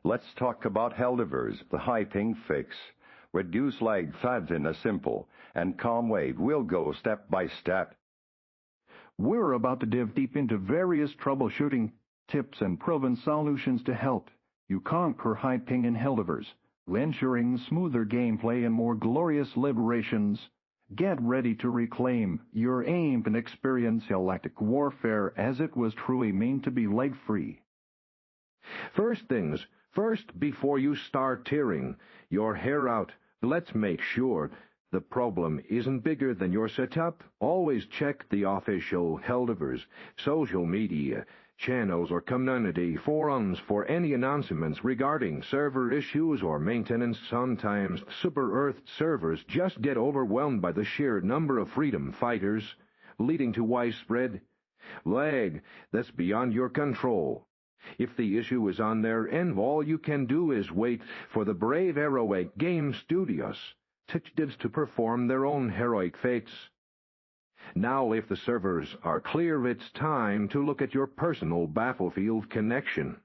Let's talk about Helldivers, the high-ping fix. Reduce lag fast in a simple and calm way. We'll go step by step. We're about to dive deep into various troubleshooting tips and proven solutions to help you conquer high-ping in Helldivers, ensuring smoother gameplay and more glorious liberations. Get ready to reclaim your aim and experience galactic warfare as it was truly meant to be lag-free. First things first, before you start tearing your hair out, let's make sure the problem isn't bigger than your setup. Always check the official Helldivers social media channels or community forums for any announcements regarding server issues or maintenance. Sometimes Super Earth servers just get overwhelmed by the sheer number of freedom fighters, leading to widespread lag that's beyond your control. If the issue is on their end, all you can do is wait for the brave Arrowhead Game Studios to perform their own heroic fates. Now, if the servers are clear, it's time to look at your personal battlefield connection.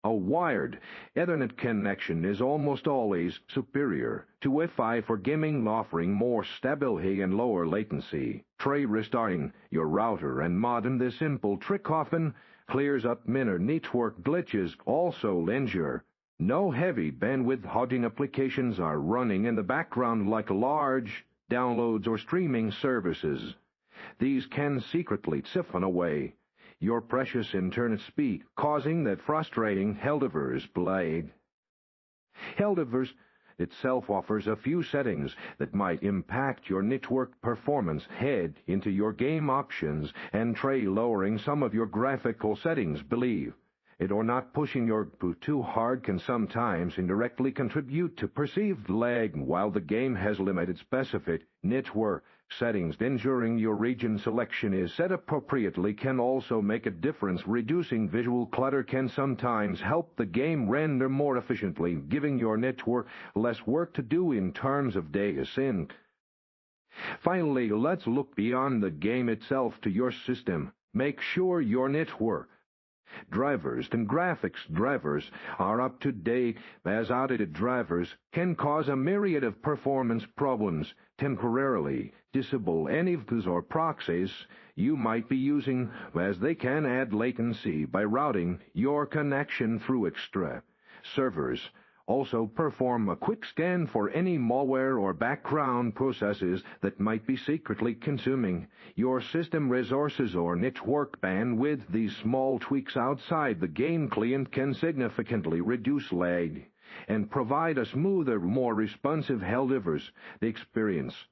A wired Ethernet connection is almost always superior to Wi-Fi for gaming, offering more stability and lower latency. Try restarting your router and modem. This simple trick often clears up minor network glitches. Also ensure no heavy bandwidth hogging applications are running in the background like large downloads or streaming services. These can secretly siphon away your precious internet speed, causing that frustrating Helldivers lag. Helldivers itself offers a few settings that might impact your network performance. Head into your game options and try lowering some of your graphical settings. Believe it or not, pushing your boot too hard can sometimes indirectly contribute to perceived lag. While the game has limited specific network settings, ensuring your region selection is set appropriately can also make a difference. Reducing visual clutter can sometimes help the game render more efficiently, giving your network less work to do in terms of data sync. Finally, let's look beyond the game itself to your system. Make sure your network drivers and graphics drivers are up to date, as outdated drivers can cause a myriad of performance problems. Temporarily disable any of those or proxies you might be using, as they can add latency by routing your connection through extra servers. Also, perform a quick scan for any malware or background processes that might be secretly consuming your system resources or network bandwidth. These small tweaks outside the game client can significantly reduce lag and provide a smoother, more responsive Helldivers experience.